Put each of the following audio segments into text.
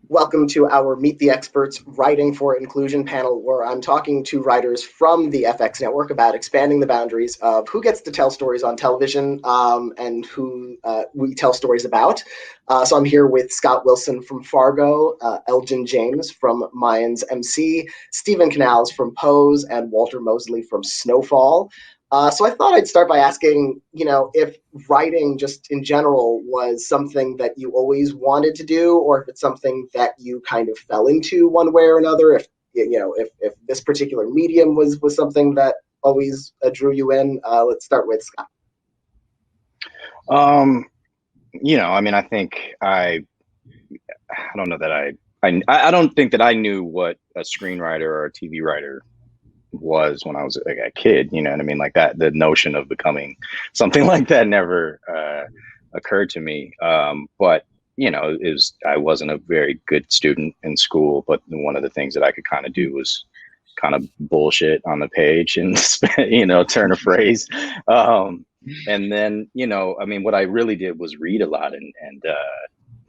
Welcome to our Meet the Experts Writing for Inclusion panel, where I'm talking to writers from the FX network about expanding the boundaries of who gets to tell stories on television and who we tell stories about. So I'm here with Scott Wilson from Fargo, Elgin James from Mayans M.C, Stephen Canals from Pose, and Walter Mosley from Snowfall. So I thought I'd start by asking, if writing just in general was something that you always wanted to do, or if it's something that you kind of fell into one way or another. If this particular medium was something that always drew you in. Let's start with Scott. I think I don't know that I don't think that I knew what a screenwriter or a TV writer was when I was a kid, you know what I mean? Like that, the notion of becoming something like that never occurred to me. But I wasn't a very good student in school, but one of the things that I could kind of do was kind of bullshit on the page and, turn a phrase. And then, what I really did was read a lot. And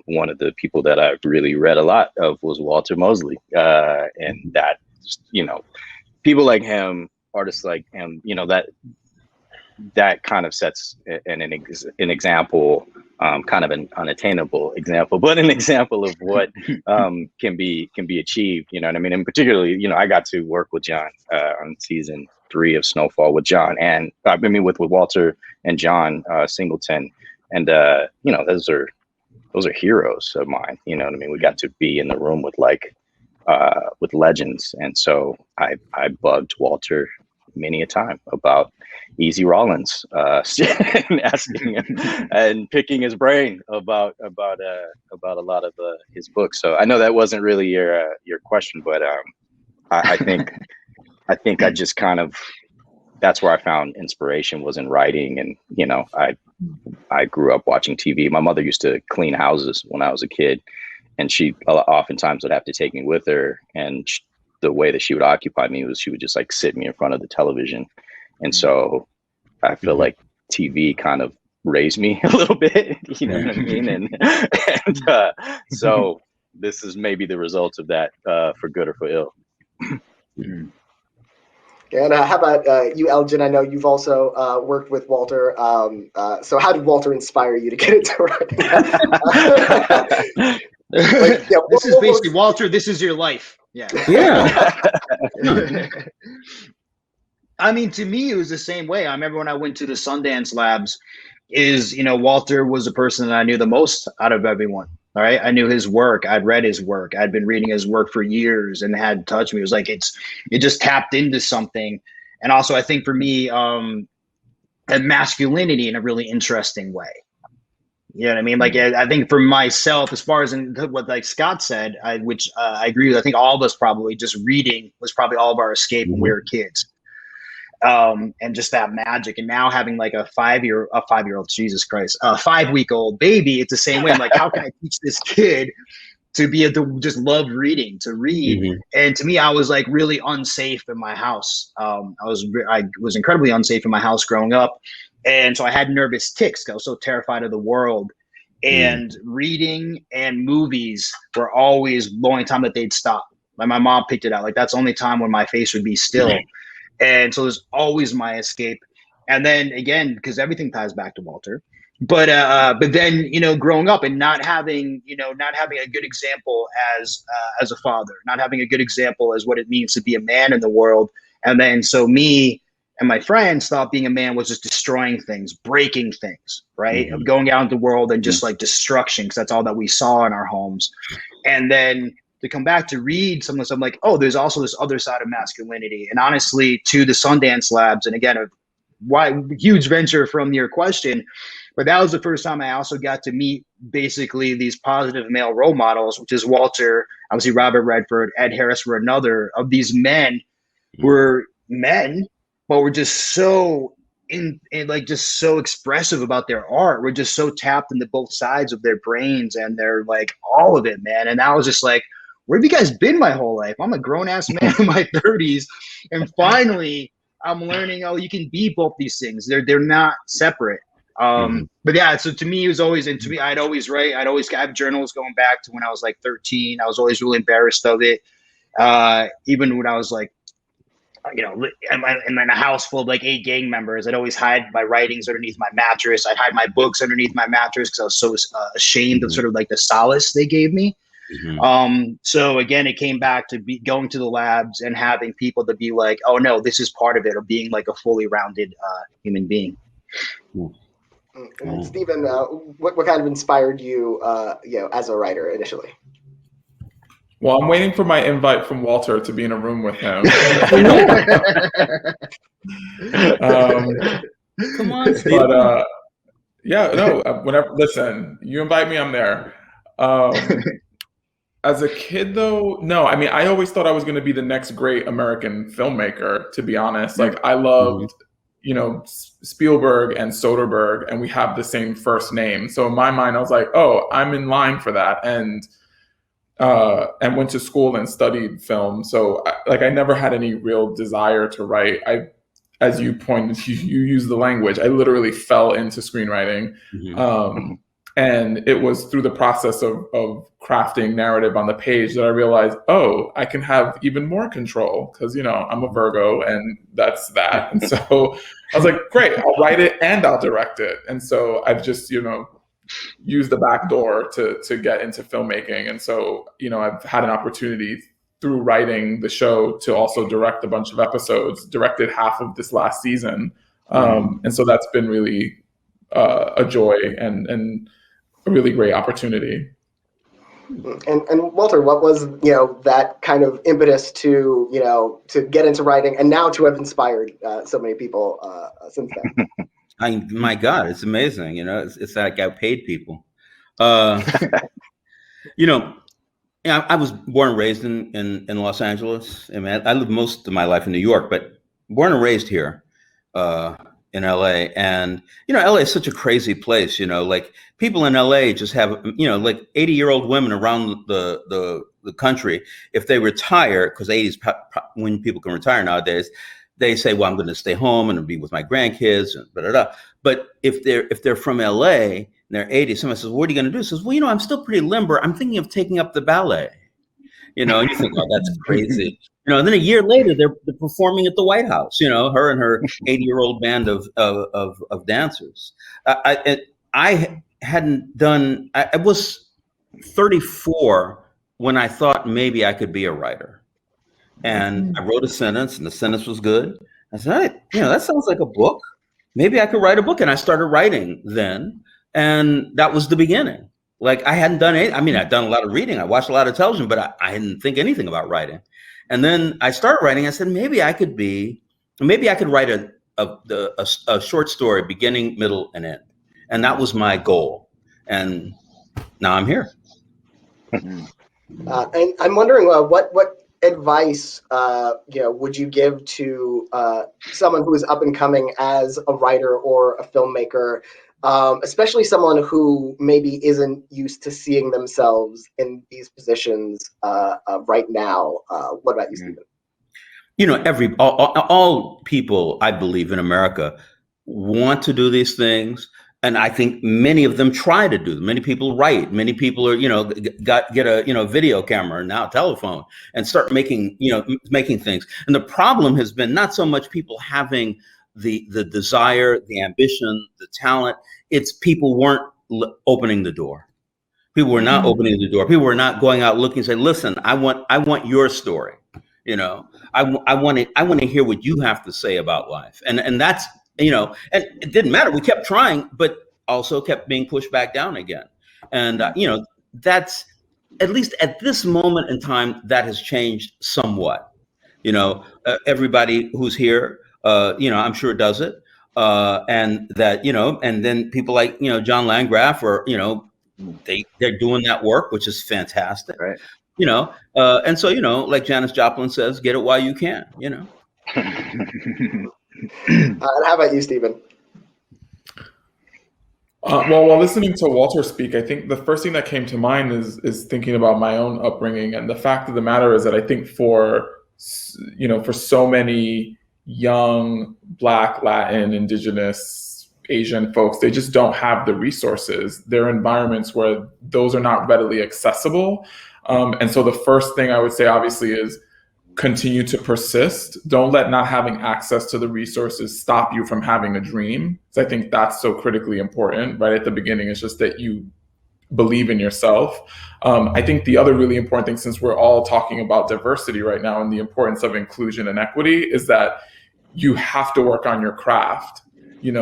one of the people that I really read a lot of was Walter Mosley. And that, people like him, artists like him, that kind of sets an example, kind of an unattainable example, but an example of what can be achieved. You know what I mean? And particularly, I got to work with John on season 3 of Snowfall with John, and with Walter and John Singleton, and those are heroes of mine. You know what I mean? We got to be in the room with legends. And so I bugged Walter many a time about Easy Rollins, and asking him and picking his brain about a lot of his books. So I know that wasn't really your question, but I think I just kind of, that's where I found inspiration, was in writing. And I grew up watching TV. My mother used to clean houses when I was a kid, and she oftentimes would have to take me with her. And the way that she would occupy me was she would just like sit me in front of the television. And so I feel like TV kind of raised me a little bit, you know what I mean? And so this is maybe the result of that, for good or for ill. And how about you, Elgin? I know you've also worked with Walter. So how did Walter inspire you to get into writing? This is basically Walter. This is your life. Yeah. I mean, to me, it was the same way. I remember when I went to the Sundance Labs, Walter was the person that I knew the most out of everyone. All right. I knew his work. I'd read his work. I'd been reading his work for years and had touched me. It was like, it just tapped into something. And also I think for me, that masculinity in a really interesting way. You know what I mean? Like, I think for myself, as far as what like Scott said, which I agree with, I think all of us probably just reading was probably all of our escape when we were kids. And just that magic. And now having like a 5-year-old, Jesus Christ, a 5-week-old baby, it's the same way. I'm like, how can I teach this kid to be able to just love reading, to read? And to me, I was like really unsafe in my house. I was incredibly unsafe in my house growing up. And so I had nervous tics. I was so terrified of the world. And reading and movies were always the only time that they'd stop. Like my mom picked it out. Like that's the only time when my face would be still. And so it was always my escape. And then again, because everything ties back to Walter. But then, growing up and not having a good example as a father, not having a good example as what it means to be a man in the world. And then so me and my friends thought being a man was just destroying things, breaking things, right? Of going out into the world and just like destruction, because that's all that we saw in our homes. And then to come back to read some of this, I'm like, oh, there's also this other side of masculinity. And honestly, to the Sundance Labs, and again, huge venture from your question, but that was the first time I also got to meet basically these positive male role models, which is Walter, obviously Robert Redford, Ed Harris were another of these men who were men, but were just so just so expressive about their art. We're just so tapped into both sides of their brains and they're like all of it, man. And I was just like, where have you guys been my whole life? I'm a grown ass man in my 30s. And finally I'm learning, oh, you can be both these things. They're not separate. But yeah, so to me, it was always, and to me, I'd always write. I'd always have journals going back to when I was like 13. I was always really embarrassed of it. Even when I was like, in a house full of like 8 gang members, I'd always hide my writings underneath my mattress. I'd hide my books underneath my mattress because I was so ashamed of sort of like the solace they gave me. So again, it came back to going to the labs and having people to be like, oh no, this is part of it, or being like a fully rounded human being. And Stephen, what kind of inspired you, as a writer initially? Well, I'm waiting for my invite from Walter to be in a room with him. Come on, Stephen. But whenever, listen, you invite me, I'm there. As a kid, though, no. I mean, I always thought I was going to be the next great American filmmaker, to be honest. Like, I loved, Spielberg and Soderbergh, and we have the same first name. So in my mind, I was like, oh, I'm in line for that. And went to school and studied film. So I never had any real desire to write. As you pointed, you use the language. I literally fell into screenwriting. And it was through the process of crafting narrative on the page that I realized, oh, I can have even more control because, I'm a Virgo and that's that. And so I was like, great, I'll write it and I'll direct it. And so I've just, used the back door to get into filmmaking. And so, I've had an opportunity through writing the show to also direct a bunch of episodes, directed half of this last season. And so that's been really a joy and a really great opportunity. And Walter, what was that kind of impetus to get into writing and now to have inspired so many people since then? My God, it's amazing. It's like I paid people. I was born and raised in Los Angeles. I mean, I lived most of my life in New York, but born and raised here in LA. And, LA is such a crazy place, like people in LA just have, like 80-year-old women around the country. If they retire, because 80s when people can retire nowadays, they say, well, I'm going to stay home and be with my grandkids and da-da-da. But if they're from LA and they're 80, someone says, what are you going to do? Says, well, I'm still pretty limber. I'm thinking of taking up the ballet. And you think, oh, that's crazy. And then a year later, they're performing at the White House, her and her 80-year-old band of dancers. I hadn't done, I was 34 when I thought maybe I could be a writer. And I wrote a sentence and the sentence was good. I said, that sounds like a book. Maybe I could write a book. And I started writing then. And that was the beginning. Like I hadn't done anything. I mean, I'd done a lot of reading. I watched a lot of television, but I didn't think anything about writing. And then I started writing. I said, maybe I could write a short story, beginning, middle, and end. And that was my goal. And now I'm here. And I'm wondering what advice would you give to someone who is up and coming as a writer or a filmmaker, especially someone who maybe isn't used to seeing themselves in these positions right now? What about you, Stephen? All people, I believe, in America want to do these things. And I think many of them try to do them. Many people write. Many people are, get a, video camera, now telephone, and start making things. And the problem has been not so much people having the desire, the ambition, the talent. It's people weren't opening the door. People were not opening the door. People were not going out looking and saying, listen, I want your story. I want to hear what you have to say about life. And that's, and it didn't matter. We kept trying, but also kept being pushed back down again. And, that's, at least at this moment in time, that has changed somewhat. Everybody who's here, I'm sure does it. And that, and then people like, John Landgraf or, they're doing that work, which is fantastic. Right. And so, like Janis Joplin says, get it while you can, And how about you, Stephen? Well, while listening to Walter speak, I think the first thing that came to mind is thinking about my own upbringing. And the fact of the matter is that I think for so many young Black, Latin, Indigenous Asian folks, they just don't have the resources. They're environments where those are not readily accessible. And so the first thing I would say, obviously, is continue to persist. Don't let not having access to the resources stop you from having a dream. So I think that's so critically important right at the beginning. It's just that you believe in yourself. I think the other really important thing, since we're all talking about diversity right now and the importance of inclusion and equity, is that you have to work on your craft.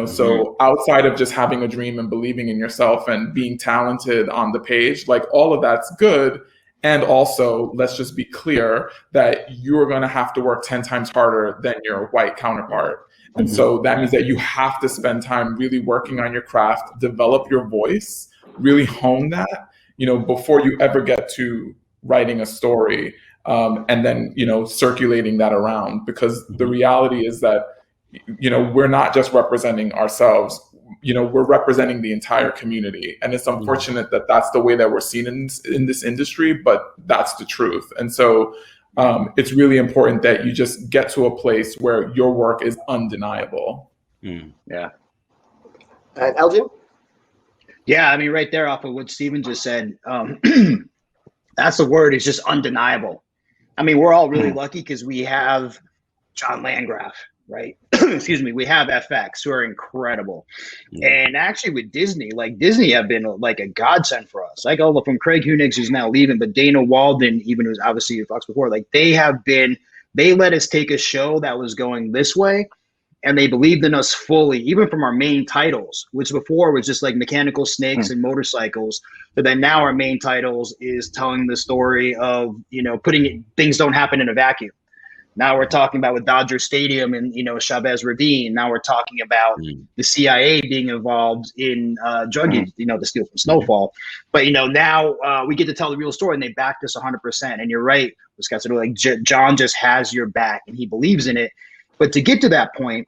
So outside of just having a dream and believing in yourself and being talented on the page, like all of that's good. And also, let's just be clear that you're going to have to work 10 times harder than your white counterpart. And so that means that you have to spend time really working on your craft, develop your voice, really hone that, before you ever get to writing a story, and then, circulating that around. Because the reality is that, we're not just representing ourselves, we're representing the entire community. And it's unfortunate that that's the way that we're seen in this industry, but that's the truth. And so it's really important that you just get to a place where your work is undeniable. Yeah. And Elgin? Yeah, I mean, right there off of what Stephen just said, that's the word, is just undeniable. I mean, we're all really lucky because we have John Landgraf, right? Excuse me. We have FX, who are incredible. And actually with Disney have been like a godsend for us. Like all from Craig Hunigs, who's now leaving, but Dana Walden, even who's obviously at Fox before, like they let us take a show that was going this way. And they believed in us fully, even from our main titles, which before was just like mechanical snakes and motorcycles. But then now our main titles is telling the story of, things don't happen in a vacuum. Now we're talking about with Dodger Stadium and, Chavez Ravine. Now we're talking about the CIA being involved in drug, the steal from Snowfall. But, now we get to tell the real story, and they backed us 100%. And you're right, Scott said, like John just has your back and he believes in it. But to get to that point,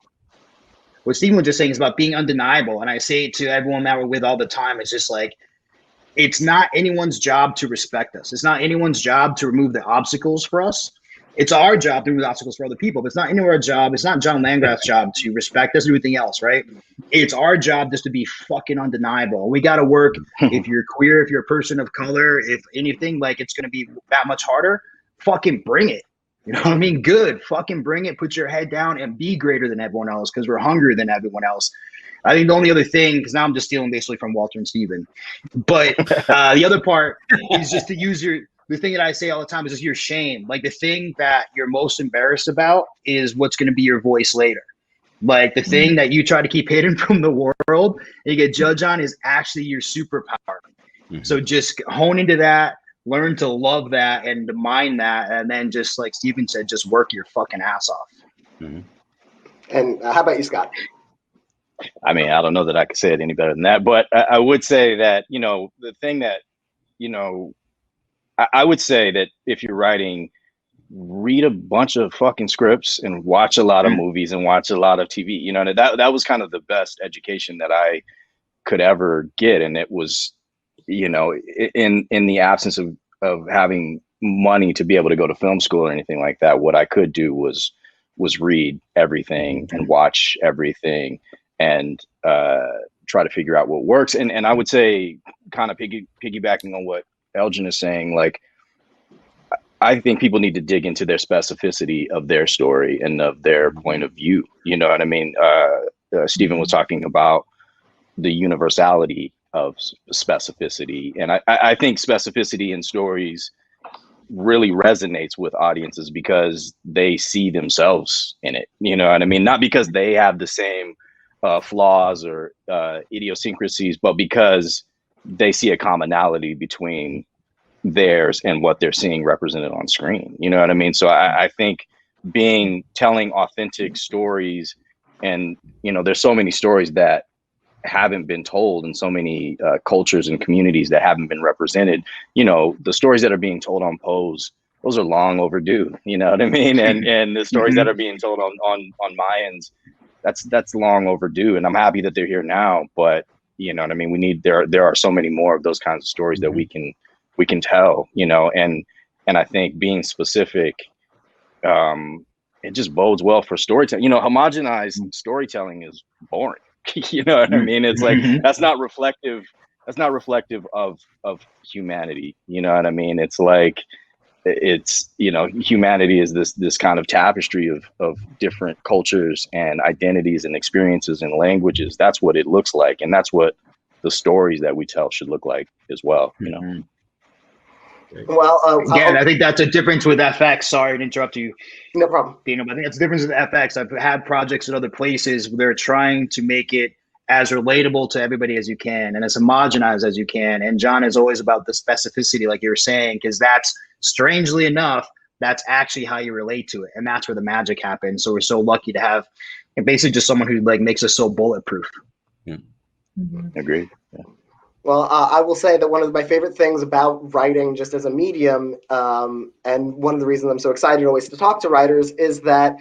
what Stephen was just saying is about being undeniable. And I say it to everyone that we're with all the time. It's just like, it's not anyone's job to respect us. It's not anyone's job to remove the obstacles for us. It's our job to remove obstacles for other people, but it's not anyone's job. It's not John Landgraf's job to respect us or anything else, right? It's our job just to be fucking undeniable. We got to work. If you're queer, if you're a person of color, if anything, like it's going to be that much harder, fucking bring it. You know what I mean? Good. Fucking bring it. Put your head down and be greater than everyone else, because we're hungrier than everyone else. I think the only other thing, because now I'm just stealing basically from Walter and Stephen, but the other part is just to use the thing that I say all the time is just your shame. Like the thing that you're most embarrassed about is what's going to be your voice later. Like the thing that you try to keep hidden from the world and you get judged on is actually your superpower. So just hone into that. Learn to love that and to mind that, and then just like Stephen said, just work your fucking ass off. And how about you, Scott? I mean, I don't know that I could say it any better than that, but I would say that, the thing that, I would say that if you're writing, read a bunch of fucking scripts and watch a lot of movies and watch a lot of TV. That was kind of the best education that I could ever get. And it was, in the absence of having money to be able to go to film school or anything like that, what I could do was read everything and watch everything and try to figure out what works. And I would say, kind of piggybacking on what Elgin is saying, like, I think people need to dig into their specificity of their story and of their point of view. You know what I mean? Stephen was talking about the universality of specificity. And I think specificity in stories really resonates with audiences because they see themselves in it. You know what I mean? Not because they have the same flaws or idiosyncrasies, but because they see a commonality between theirs and what they're seeing represented on screen. You know what I mean? So I think telling authentic stories, and, there's so many stories that haven't been told in so many cultures and communities that haven't been represented. The stories that are being told on Pose, those are long overdue. You know what I mean? And the stories that are being told on Mayans, that's long overdue. And I'm happy that they're here now, but you know what I mean? There are so many more of those kinds of stories that we can tell, and I think being specific, it just bodes well for storytelling. Homogenized storytelling is boring. You know what I mean? It's like Mhm. that's not reflective of humanity. You know what I mean? It's like it's, you know, humanity is this kind of tapestry of different cultures and identities and experiences and languages. That's what it looks like, and that's what the stories that we tell should look like as well, you know. Mhm. Well, Again, I think that's a difference with FX. Sorry to interrupt you, no problem. Dino, but I think that's the difference with FX. I've had projects in other places where they're trying to make it as relatable to everybody as you can and as homogenized as you can. And John is always about the specificity, like you were saying, because that's, strangely enough, that's actually how you relate to it. And that's where the magic happens. So we're so lucky to have basically just someone who like makes us so bulletproof. Yeah. Agreed. Yeah. Well, I will say that one of my favorite things about writing just as a medium, and one of the reasons I'm so excited always to talk to writers, is that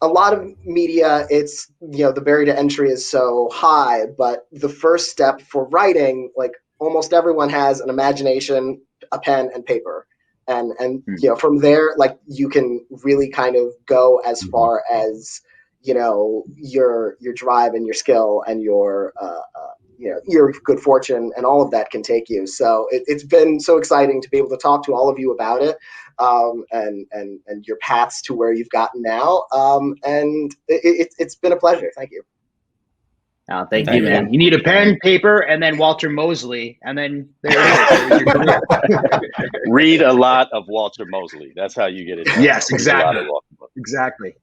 a lot of media, it's, you know, the barrier to entry is so high, but the first step for writing, like almost everyone has an imagination, a pen and paper. And you know, from there, like you can really kind of go as far as, you know, your drive and your skill and your you know, your good fortune and all of that can take you. So it's been so exciting to be able to talk to all of you about it, and your paths to where you've gotten now. And it's been a pleasure. Thank you. Oh, thank you, man. You need a pen, paper, and then Walter Mosley, and then there it is. Read a lot of Walter Mosley. That's how you get it done. Yes, Read a lot exactly. of Walter Mosley. Exactly.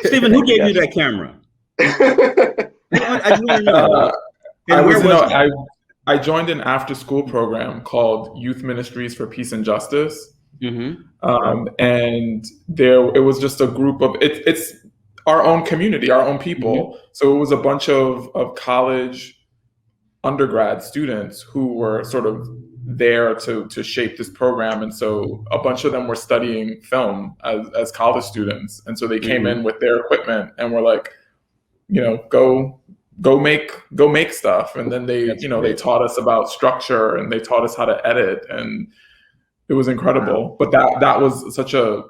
Stephen, who gave you that camera? I just want to know. I joined an after-school program called Youth Ministries for Peace and Justice, Mm-hmm. and it was just a group of it's our own community, our own people. Mm-hmm. So it was a bunch of college undergrad students who were sort of there to shape this program, and so a bunch of them were studying film as college students, and so they came in with their equipment and were like, you know, go make stuff. And then they, you know, they taught us about structure and they taught us how to edit, and it was incredible. But that was such a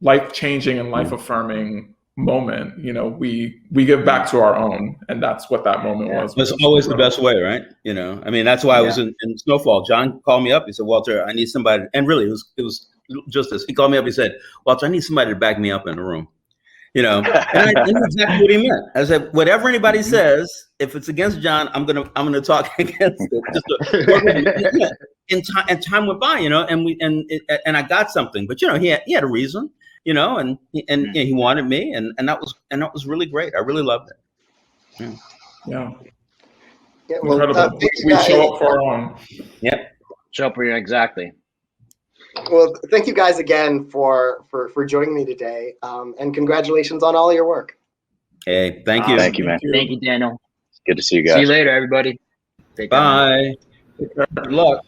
life-changing and life-affirming moment. You know, we give back to our own, and that's what that moment was. It's always the best way, right? You know, I mean, that's why I was in Snowfall. John called me up. He said, Walter, I need somebody. And really, it was just this. He called me up. He said, Walter, I need somebody to back me up in the room. You know, and I knew exactly what he meant. I said, whatever anybody says, if it's against John, I'm gonna talk against it. And time went by, you know, and I got something. But you know, he had a reason, you know, and he wanted me, and that was really great. I really loved it. Yeah. Well, incredible. We show up for our own. Yeah. Show up for you, exactly. Well, thank you guys again for joining me today, and congratulations on all your work. Hey, thank you. Thank you, man. Thank you, Daniel. Good to see you guys. See you later, everybody. Bye. Good luck.